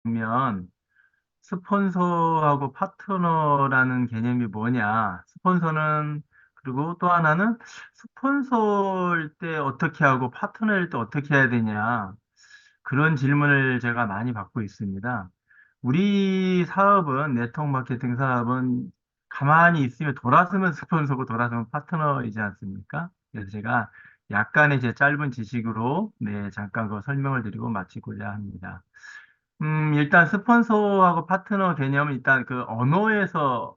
보면 스폰서하고 파트너라는 개념이 뭐냐? 스폰서는 그리고 또 하나는 스폰서일 때 어떻게 하고 파트너일 때 어떻게 해야 되냐? 그런 질문을 제가 많이 받고 있습니다. 우리 사업은 네트워크 마케팅 사업은 가만히 있으면 돌아서면 스폰서고 돌아서면 파트너이지 않습니까? 그래서 제가 약간의 제 짧은 지식으로 잠깐 그 설명을 드리고 마치고자 합니다. 일단 스폰서하고 파트너 개념은 일단 그 언어에서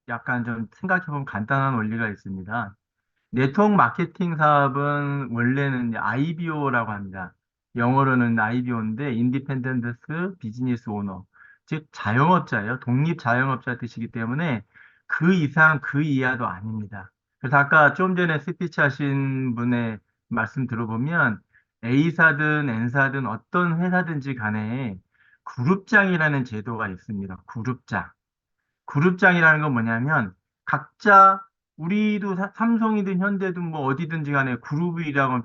약간 좀 생각해보면 간단한 원리가 있습니다. 네트워크 마케팅 사업은 원래는 이제 IBO라고 합니다. 영어로는 IBO인데 인디펜던트 비즈니스 오너, 즉 자영업자예요. 독립 자영업자 뜻이기 때문에 그 이상 그 이하도 아닙니다. 그래서 아까 좀 전에 스피치 하신 분의 말씀 들어보면 A사든 N사든 어떤 회사든지 간에 그룹장이라는 제도가 있습니다. 그룹장. 그룹장이라는 건 뭐냐면 각자 우리도 삼성이든 현대든 뭐 어디든지 간에 그룹이라고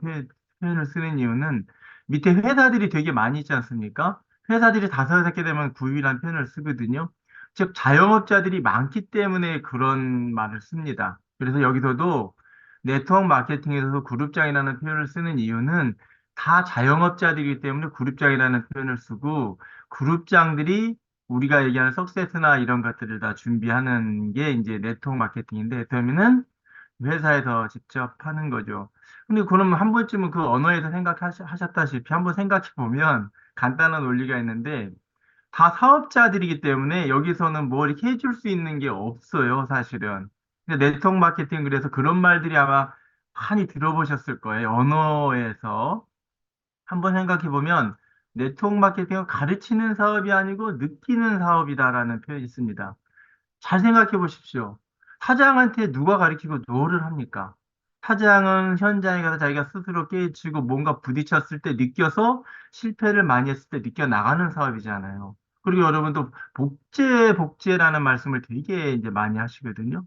표현을 쓰는 이유는 밑에 회사들이 되게 많이 있지 않습니까? 회사들이 다섯 여섯 개 되면 그룹이라는 표현을 쓰거든요. 즉 자영업자들이 많기 때문에 그런 말을 씁니다. 그래서 여기서도 네트워크 마케팅에서도 그룹장이라는 표현을 쓰는 이유는 다 자영업자들이기 때문에 그룹장이라는 표현을 쓰고 그룹장들이 우리가 얘기하는 석세스나 이런 것들을 다 준비하는 게 이제 네트워크 마케팅인데, 그러면은 회사에서 직접 하는 거죠. 근데 그럼 한 번쯤은 그 언어에서 생각하셨다시피 한번 생각해 보면 간단한 원리가 있는데, 다 사업자들이기 때문에 여기서는 뭐 이렇게 해줄 수 있는 게 없어요, 사실은. 근데 네트워크 마케팅 그래서 그런 말들이 아마 많이 들어보셨을 거예요, 언어에서. 한번 생각해 보면 네트워크 마케팅은 가르치는 사업이 아니고 느끼는 사업이다라는 표현이 있습니다. 잘 생각해 보십시오. 사장한테 누가 가르치고 뭐를 합니까? 사장은 현장에 가서 자기가 스스로 깨우치고 뭔가 부딪혔을 때 느껴서 실패를 많이 했을 때 느껴 나가는 사업이잖아요. 그리고 여러분도 복제라는 말씀을 되게 이제 많이 하시거든요.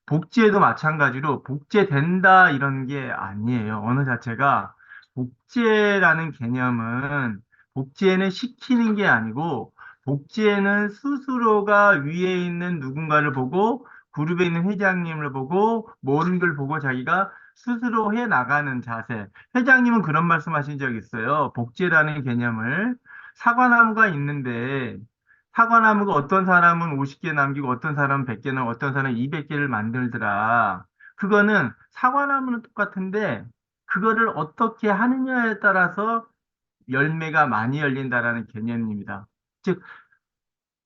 복제도 마찬가지로 복제된다 이런 게 아니에요. 언어 자체가 복제라는 개념은 복제는 시키는 게 아니고 복제는 스스로가 위에 있는 누군가를 보고 그룹에 있는 회장님을 보고 모든 걸 보고 자기가 스스로 해 나가는 자세. 회장님은 그런 말씀하신 적 있어요. 복제라는 개념을 사과나무가 있는데 사과나무가 어떤 사람은 50개 남기고 어떤 사람은 100개는 어떤 사람은 200개를 만들더라. 그거는 사과나무는 똑같은데 그거를 어떻게 하느냐에 따라서 열매가 많이 열린다라는 개념입니다. 즉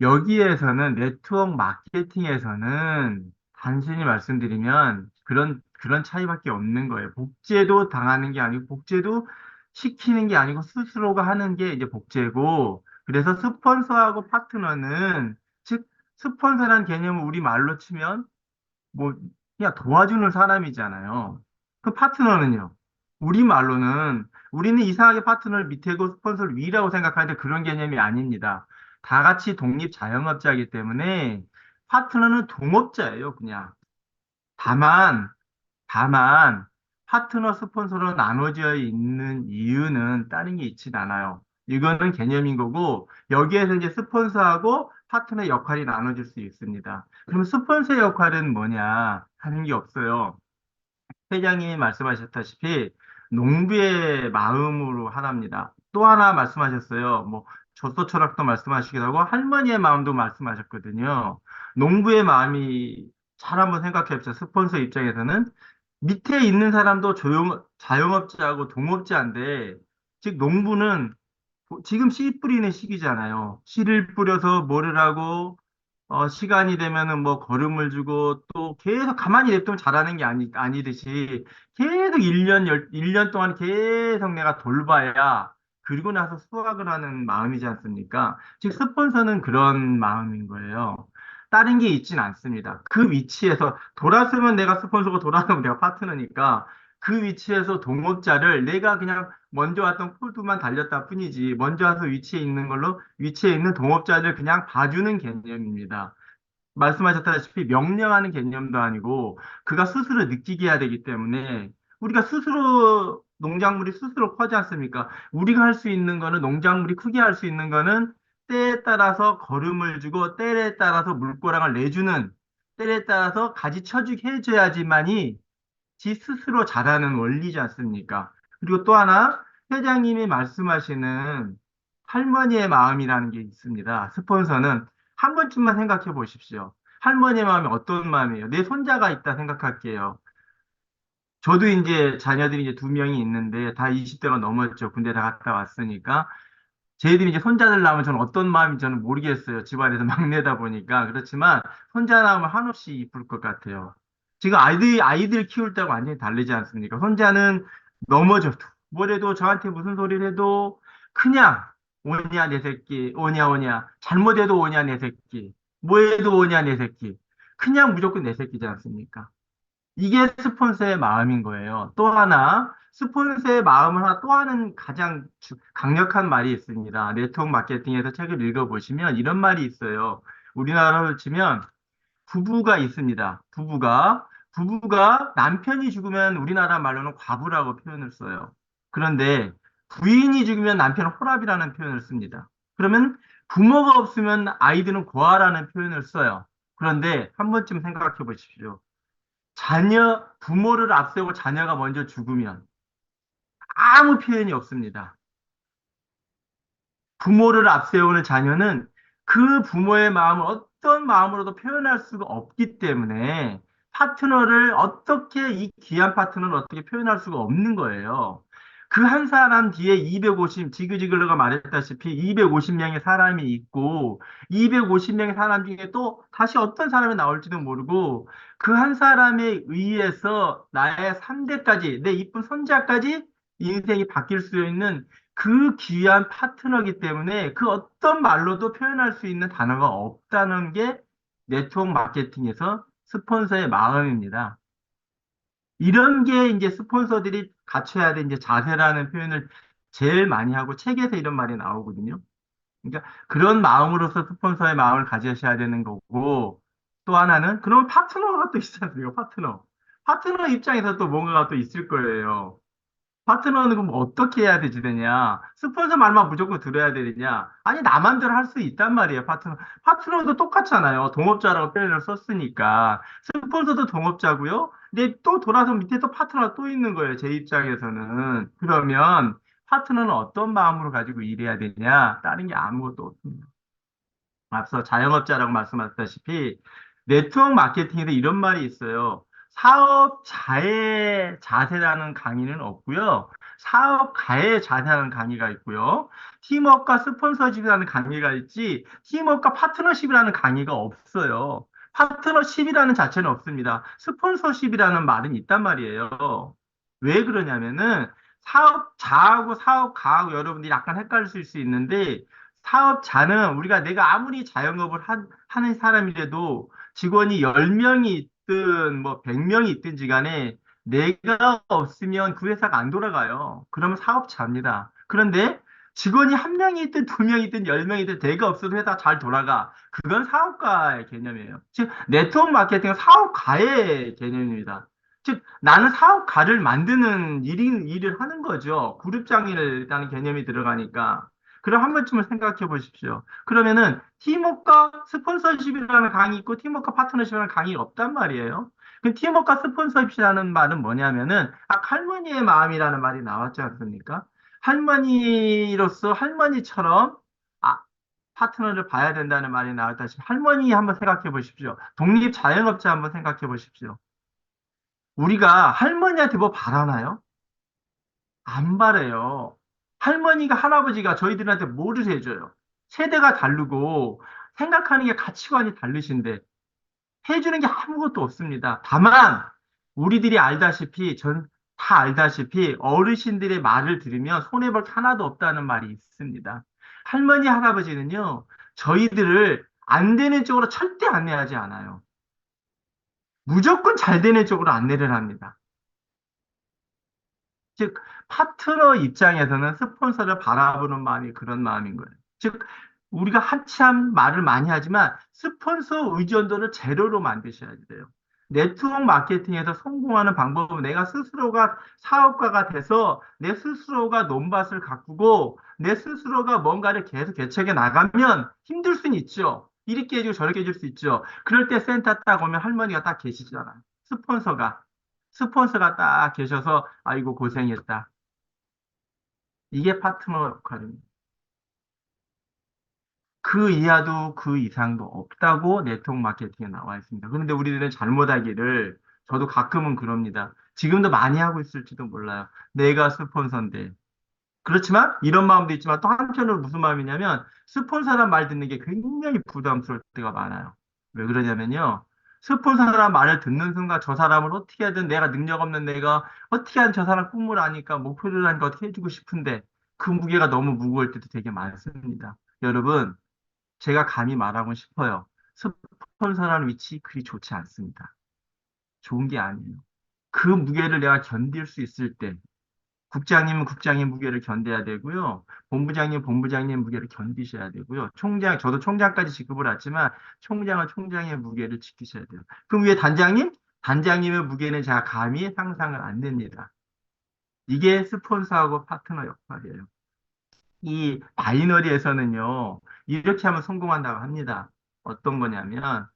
여기에서는 네트워크 마케팅에서는 단순히 말씀드리면 그런 차이밖에 없는 거예요. 복제도 당하는 게 아니고 복제도 시키는 게 아니고 스스로가 하는 게 이제 복제고 그래서 스폰서하고 파트너는 즉 스폰서라는 개념을 우리 말로 치면 뭐 그냥 도와주는 사람이잖아요. 그 파트너는요. 우리 말로는 우리는 이상하게 파트너를 밑에고 스폰서를 위라고 생각하는데 그런 개념이 아닙니다. 다 같이 독립 자영업자이기 때문에 파트너는 동업자예요, 그냥. 다만 다만 파트너 스폰서로 나눠져 있는 이유는 다른 게 있진 않아요. 이거는 개념인 거고 여기에서 이제 스폰서하고 파트너 역할이 나눠질 수 있습니다. 그럼 스폰서 역할은 뭐냐 하는 게 없어요. 회장님이 말씀하셨다시피 농부의 마음으로 하랍니다. 또 하나 말씀하셨어요. 뭐 조소 철학도 말씀하시기도 하고 할머니의 마음도 말씀하셨거든요. 농부의 마음이 잘 한번 생각해 봅시다. 스폰서 입장에서는 밑에 있는 사람도 자영업자하고 동업자인데 즉 농부는 지금 씨 뿌리는 시기잖아요. 씨를 뿌려서 뭐를 하고, 시간이 되면은 뭐 거름을 주고 또 계속 가만히 냅두면 자라는 게 아니듯이 계속 1년 동안 계속 내가 돌봐야 그리고 나서 수확을 하는 마음이지 않습니까? 즉, 스폰서는 그런 마음인 거예요. 다른 게 있진 않습니다. 그 위치에서 돌았으면 내가 스폰서고 돌아서면 내가 파트너니까 그 위치에서 동업자를 내가 그냥 먼저 왔던 폴드만 달렸다 뿐이지 먼저 와서 위치에 있는 동업자를 그냥 봐주는 개념입니다. 말씀하셨다시피 명령하는 개념도 아니고 그가 스스로 느끼게 해야 되기 때문에 우리가 농작물이 스스로 커지 않습니까? 우리가 할 수 있는 거는 농작물이 크게 할 수 있는 거는 때에 따라서 걸음을 주고 때에 따라서 물꼬랑을 내주는 때에 따라서 가지쳐주게 해줘야지만이 지 스스로 잘하는 원리지 않습니까? 그리고 또 하나 회장님이 말씀하시는 할머니의 마음이라는 게 있습니다. 스폰서는 한 번쯤만 생각해 보십시오. 할머니의 마음이 어떤 마음이에요? 내 손자가 있다 생각할게요. 저도 이제 자녀들이 이제 두 명이 있는데 다 20대가 넘었죠. 군대 다 갔다 왔으니까. 쟤들이 이제 손자들 낳으면 저는 어떤 마음인지 저는 모르겠어요. 집안에서 막내다 보니까. 그렇지만 손자 낳으면 한없이 이쁠 것 같아요. 지금 아이들 키울 때가 완전히 다르지 않습니까? 손자는 넘어져도, 뭐래도 저한테 무슨 소리를 해도 그냥 오냐 내 새끼, 오냐 오냐. 잘못해도 오냐 내 새끼. 뭐해도 오냐 내 새끼. 그냥 무조건 내 새끼지 않습니까? 이게 스폰서의 마음인 거예요. 또 하나, 스폰서의 마음을 하나 또 하는 가장 강력한 말이 있습니다. 네트워크 마케팅에서 책을 읽어보시면 이런 말이 있어요. 우리나라로 치면 부부가 있습니다. 부부가 남편이 죽으면 우리나라 말로는 과부라고 표현을 써요. 그런데 부인이 죽으면 남편은 호랍이라는 표현을 씁니다. 그러면 부모가 없으면 아이들은 고아라는 표현을 써요. 그런데 한 번쯤 생각해 보십시오. 부모를 앞세우고 자녀가 먼저 죽으면 아무 표현이 없습니다. 부모를 앞세우는 자녀는 그 부모의 마음을 어떤 마음으로도 표현할 수가 없기 때문에 파트너를 어떻게, 이 귀한 파트너를 어떻게 표현할 수가 없는 거예요. 그 한 사람 뒤에 지그지글러가 말했다시피 250명의 사람이 있고 250명의 사람 중에 또 다시 어떤 사람이 나올지도 모르고 그 한 사람에 의해서 나의 3대까지, 내 이쁜 손자까지 인생이 바뀔 수 있는 그 귀한 파트너이기 때문에 그 어떤 말로도 표현할 수 있는 단어가 없다는 게 네트워크 마케팅에서 스폰서의 마음입니다. 이런 게 이제 스폰서들이 갖춰야 될 이제 자세라는 표현을 제일 많이 하고 책에서 이런 말이 나오거든요. 그러니까 그런 마음으로서 스폰서의 마음을 가지셔야 되는 거고 또 하나는 그러면 파트너가 또 있지 않습니까? 파트너 입장에서 또 뭔가가 또 있을 거예요. 파트너는 그럼 어떻게 해야 되냐? 스폰서 말만 무조건 들어야 되느냐? 아니, 나만대로 할 수 있단 말이에요, 파트너. 파트너도 똑같잖아요. 동업자라고 표현을 썼으니까. 스폰서도 동업자고요. 근데 또 돌아서 밑에 또 파트너가 또 있는 거예요, 제 입장에서는. 그러면 파트너는 어떤 마음으로 가지고 일해야 되냐? 다른 게 아무것도 없습니다. 앞서 자영업자라고 말씀하셨다시피 네트워크 마케팅에서 이런 말이 있어요. 사업자의 자세라는 강의는 없고요. 사업가의 자세라는 강의가 있고요. 팀워크와 스폰서십이라는 강의가 있지, 팀워크와 파트너십이라는 강의가 없어요. 파트너십이라는 자체는 없습니다. 스폰서십이라는 말은 있단 말이에요. 왜 그러냐면은 사업자하고 사업가하고 여러분들이 약간 헷갈릴 수 있는데 사업자는 내가 아무리 자영업을 하는 사람이라도 직원이 10명이 있든 뭐 100명이 있든지 간에 내가 없으면 그 회사가 안 돌아가요. 그러면 사업자입니다. 그런데 직원이 한 명이 있든 두 명이 있든 10명이 있든 내가 없어도 회사가 잘 돌아가. 그건 사업가의 개념이에요. 즉, 네트워크 마케팅은 사업가의 개념입니다. 즉, 나는 사업가를 만드는 일을 하는 거죠. 그룹장이라는 개념이 들어가니까. 그럼 한 번쯤은 생각해 보십시오. 그러면은 팀워크와 스폰서십이라는 강의 있고 팀워크와 파트너십이라는 강의 없단 말이에요. 그 팀워크와 스폰서십이라는 말은 뭐냐면은 할머니의 마음이라는 말이 나왔지 않습니까? 할머니로서 할머니처럼 아, 파트너를 봐야 된다는 말이 나왔다시피 할머니 한번 생각해 보십시오. 독립 자영업자 한번 생각해 보십시오. 우리가 할머니한테 뭐 바라나요? 안 바래요. 할머니가, 할아버지가 저희들한테 뭐를 해줘요? 세대가 다르고 생각하는 게 가치관이 다르신데 해주는 게 아무것도 없습니다. 다만 우리들이 알다시피 다 알다시피 어르신들의 말을 들으면 손해볼 게 하나도 없다는 말이 있습니다. 할머니, 할아버지는요, 저희들을 안 되는 쪽으로 절대 안내하지 않아요. 무조건 잘 되는 쪽으로 안내를 합니다. 즉, 파트너 입장에서는 스폰서를 바라보는 마음이 그런 마음인 거예요. 즉, 우리가 한참 말을 많이 하지만 스폰서 의존도를 제로로 만드셔야 돼요. 네트워크 마케팅에서 성공하는 방법은 내가 스스로가 사업가가 돼서 내 스스로가 논밭을 가꾸고 내 스스로가 뭔가를 계속 개척해 나가면 힘들 수는 있죠. 이렇게 해주고 저렇게 해줄 수 있죠. 그럴 때 센터 딱 오면 할머니가 딱 계시잖아. 스폰서가. 스폰서가 딱 계셔서 아이고 고생했다. 이게 파트너 역할입니다. 그 이하도 그 이상도 없다고 네트워크 마케팅에 나와 있습니다. 그런데 우리들은 잘못하기를 저도 가끔은 그럽니다. 지금도 많이 하고 있을지도 몰라요. 내가 스폰서인데. 그렇지만 이런 마음도 있지만 또 한편으로 무슨 마음이냐면 스폰서란 말 듣는 게 굉장히 부담스러울 때가 많아요. 왜 그러냐면요. 스폰서란 말을 듣는 순간 저 사람을 어떻게 하든 내가 능력 없는 내가 어떻게 하든 저 사람 꿈을 아니까 목표를 하니까 어떻게 해주고 싶은데 그 무게가 너무 무거울 때도 되게 많습니다. 여러분, 제가 감히 말하고 싶어요. 스폰서라는 위치 그리 좋지 않습니다. 좋은 게 아니에요. 그 무게를 내가 견딜 수 있을 때, 국장님은 국장의 무게를 견뎌야 되고요. 본부장님, 본부장님 무게를 견디셔야 되고요. 총장, 저도 총장까지 직급을 했지만, 총장은 총장의 무게를 지키셔야 돼요. 그럼 위에 단장님? 단장님의 무게는 제가 감히 상상을 안 됩니다. 이게 스폰서하고 파트너 역할이에요. 이 바이너리에서는요, 이렇게 하면 성공한다고 합니다. 어떤 거냐면,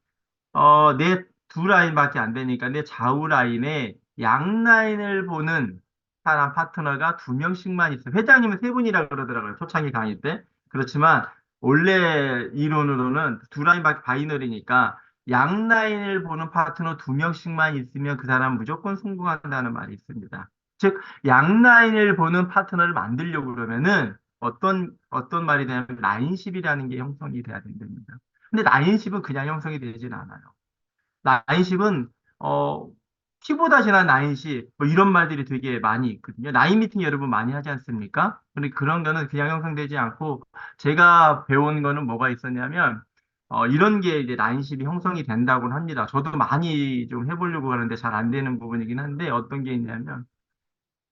내 두 라인밖에 안 되니까 내 좌우 라인에 양 라인을 보는 사람 파트너가 두 명씩만 있어요. 회장님은 세 분이라 그러더라고요. 초창기 강의 때. 그렇지만 원래 이론으로는 두 라인밖에 바이너리니까 양 라인을 보는 파트너 두 명씩만 있으면 그 사람 무조건 성공한다는 말이 있습니다. 즉, 양 라인을 보는 파트너를 만들려고 그러면은 어떤 말이 되냐면 라인십이라는 게 형성이 돼야 된답니다. 근데 라인십은 그냥 형성이 되진 않아요. 나인십은 키보다 지난 나인십 뭐 이런 말들이 되게 많이 있거든요. 나인 미팅 여러분 많이 하지 않습니까? 근데 그런 거는 그냥 형성되지 않고 제가 배운 거는 뭐가 있었냐면 이런 게 이제 나인십이 형성이 된다고 합니다. 저도 많이 좀 해보려고 하는데 잘 안 되는 부분이긴 한데 어떤 게 있냐면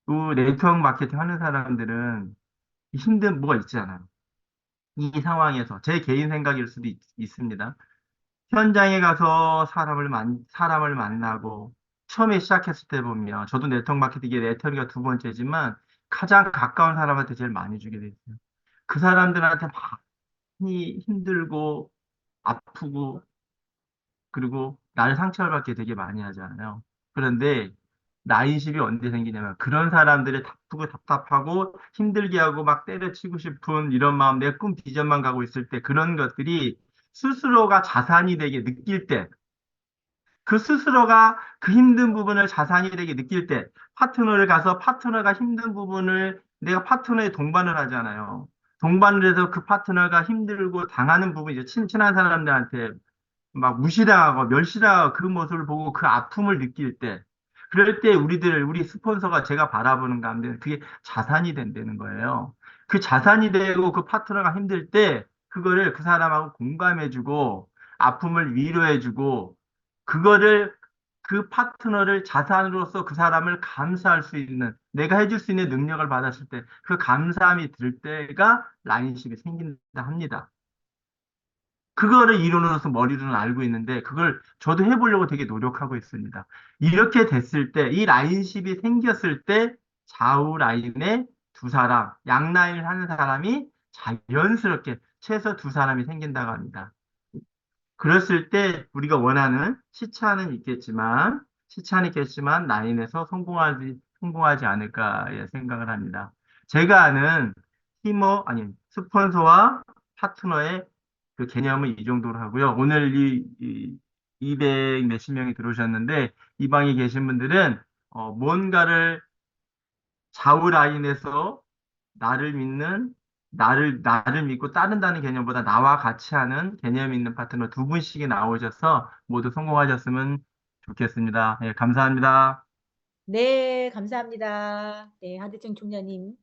그 네트워크 마케팅 하는 사람들은 힘든 뭐가 있잖아요. 이 상황에서 제 개인 생각일 수도 있습니다. 현장에 가서 사람을 만나고, 처음에 시작했을 때 보면, 저도 네트워크 마케팅, 이게 네트워크가 두 번째지만, 가장 가까운 사람한테 제일 많이 주게 돼 있어요. 그 사람들한테 많이 힘들고, 아프고, 그리고 나를 상처받게 되게 많이 하잖아요. 그런데, 나인십이 언제 생기냐면, 그런 사람들이 바쁘고 답답하고, 힘들게 하고, 막 때려치고 싶은 이런 마음, 내 꿈, 비전만 가고 있을 때, 그런 것들이 스스로가 자산이 되게 느낄 때, 그 스스로가 그 힘든 부분을 자산이 되게 느낄 때 파트너를 가서 파트너가 힘든 부분을 내가 파트너에 동반을 하잖아요. 동반을 해서 그 파트너가 힘들고 당하는 부분 이제 친한 사람들한테 막 무시당하고 멸시당하고 그 모습을 보고 그 아픔을 느낄 때 그럴 때 우리 스폰서가 제가 바라보는 가운데 그게 자산이 된다는 거예요. 그 자산이 되고 그 파트너가 힘들 때 그거를 그 사람하고 공감해주고 아픔을 위로해주고 그거를 그 파트너를 자산으로서 그 사람을 감사할 수 있는 내가 해줄 수 있는 능력을 받았을 때 그 감사함이 들 때가 라인십이 생긴다 합니다. 그거를 이론으로서 머리로는 알고 있는데 그걸 저도 해보려고 되게 노력하고 있습니다. 이렇게 됐을 때, 이 라인십이 생겼을 때 좌우 라인에 두 사람, 양 라인을 하는 사람이 자연스럽게 최소 두 사람이 생긴다고 합니다. 그랬을 때 우리가 원하는 시차는 있겠지만 라인에서 성공하지 않을까 예, 생각을 합니다. 제가 아는 아니, 스폰서와 파트너의 그 개념은 이 정도로 하고요. 오늘 200 몇십 명이 들어오셨는데 이 방에 계신 분들은 뭔가를 좌우 라인에서 나를 믿는 나를 믿고 따른다는 개념보다 나와 같이 하는 개념 있는 파트너 두 분씩이 나오셔서 모두 성공하셨으면 좋겠습니다. 예, 감사합니다. 네, 감사합니다. 네, 하대증 총장님.